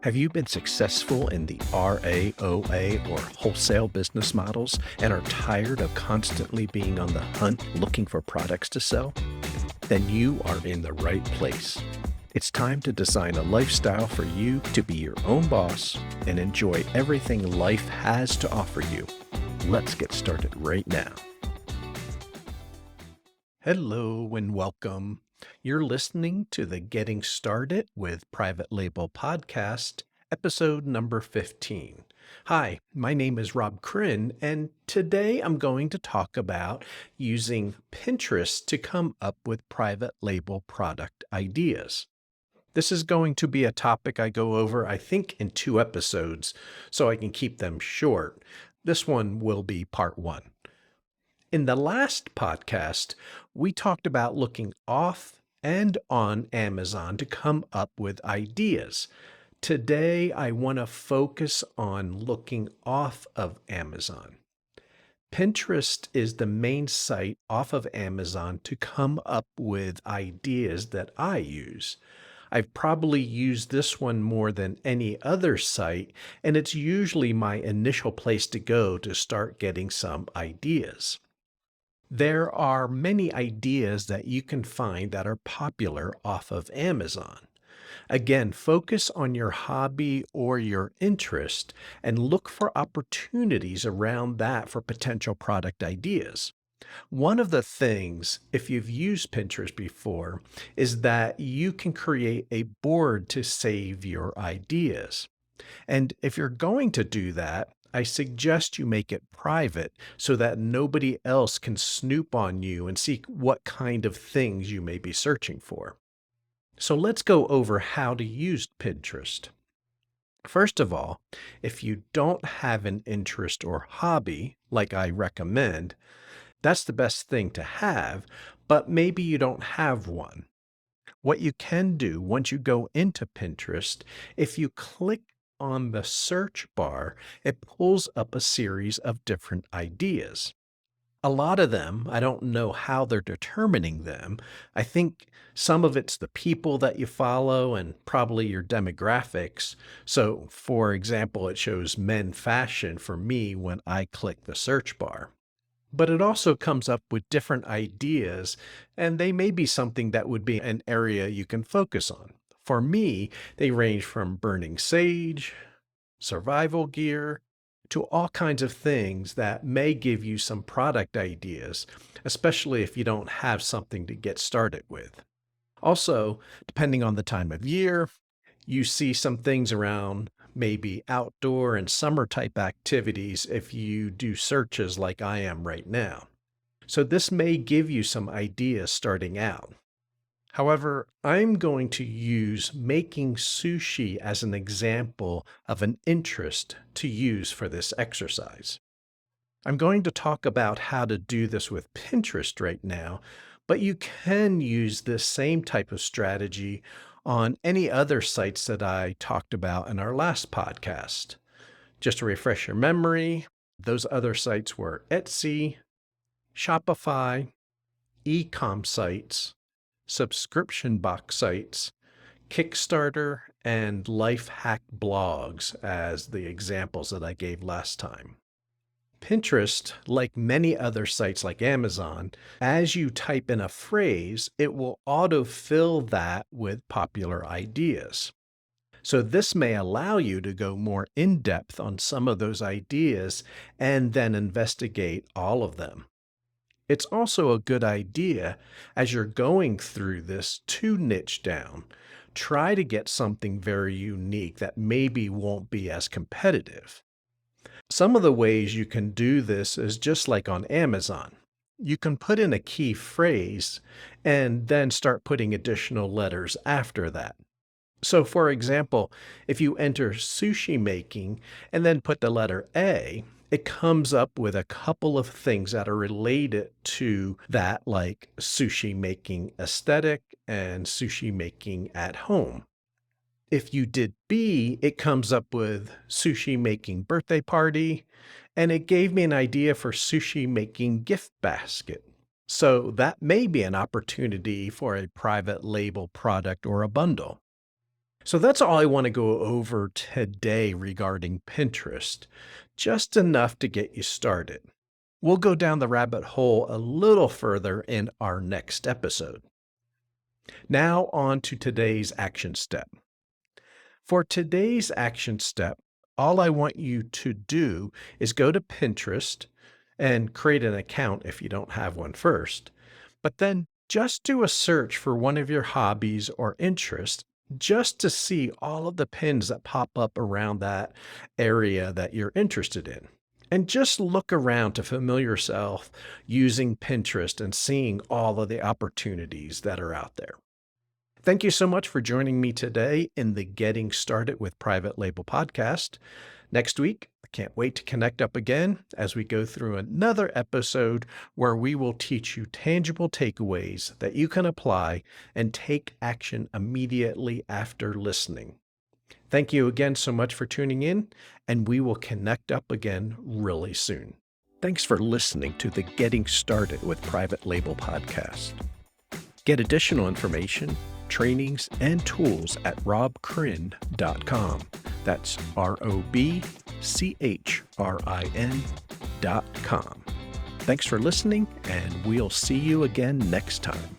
Have you been successful in the RAOA or wholesale business models and are tired of constantly being on the hunt looking for products to sell? Then you are in the right place. It's time to design a lifestyle for you to be your own boss and enjoy everything life has to offer you. Let's get started right now. Hello and welcome. You're listening to the Getting Started with Private Label podcast, episode number 15. Hi, my name is Rob Chrin, and today I'm going to talk about using Pinterest to come up with private label product ideas. This is going to be a topic I go over, I think, in 2 episodes, so I can keep them short. This one will be part 1. In the last podcast, we talked about looking off and on Amazon to come up with ideas. Today, I want to focus on looking off of Amazon. Pinterest is the main site off of Amazon to come up with ideas that I use. I've probably used this one more than any other site, and it's usually my initial place to go to start getting some ideas. There are many ideas that you can find that are popular off of Amazon. Again, focus on your hobby or your interest and look for opportunities around that for potential product ideas. One of the things, if you've used Pinterest before, is that you can create a board to save your ideas. And if you're going to do that, I suggest you make it private so that nobody else can snoop on you and see what kind of things you may be searching for. So let's go over how to use Pinterest. First of all, if you don't have an interest or hobby, like I recommend, that's the best thing to have, but maybe you don't have one. What you can do once you go into Pinterest, if you click on the search bar, it pulls up a series of different ideas. A lot of them, I don't know how they're determining them. I think some of it's the people that you follow and probably your demographics. So, for example, it shows men fashion for me when I click the search bar. But it also comes up with different ideas, and they may be something that would be an area you can focus on. For me, they range from burning sage, survival gear, to all kinds of things that may give you some product ideas, especially if you don't have something to get started with. Also, depending on the time of year, you see some things around maybe outdoor and summer type activities if you do searches like I am right now. So this may give you some ideas starting out. However, I'm going to use making sushi as an example of an interest to use for this exercise. I'm going to talk about how to do this with Pinterest right now, but you can use this same type of strategy on any other sites that I talked about in our last podcast. Just to refresh your memory, those other sites were Etsy, Shopify, e-com sites, subscription box sites, Kickstarter, and life hack blogs as the examples that I gave last time. Pinterest, like many other sites like Amazon, as you type in a phrase, it will autofill that with popular ideas. So this may allow you to go more in depth on some of those ideas and then investigate all of them. It's also a good idea as you're going through this to niche down. Try to get something very unique that maybe won't be as competitive. Some of the ways you can do this is just like on Amazon. You can put in a key phrase and then start putting additional letters after that. So for example, if you enter sushi making and then put the letter A, it comes up with a couple of things that are related to that, like sushi making aesthetic and sushi making at home. If you did B, it comes up with sushi making birthday party, and it gave me an idea for sushi making gift basket. So that may be an opportunity for a private label product or a bundle. So that's all I want to go over today regarding Pinterest, just enough to get you started. We'll go down the rabbit hole a little further in our next episode. Now, on to today's action step. For today's action step, all I want you to do is go to Pinterest and create an account if you don't have one first, but then just do a search for one of your hobbies or interests just to see all of the pins that pop up around that area that you're interested in. And just look around to familiar yourself using Pinterest and seeing all of the opportunities that are out there. Thank you so much for joining me today in the Getting Started with Private Label podcast. Next week, I can't wait to connect up again as we go through another episode where we will teach you tangible takeaways that you can apply and take action immediately after listening. Thank you again so much for tuning in, and we will connect up again really soon. Thanks for listening to the Getting Started with Private Label podcast. Get additional information, trainings, and tools at robchrin.com. That's ROBCHRIN.com. Thanks for listening, and we'll see you again next time.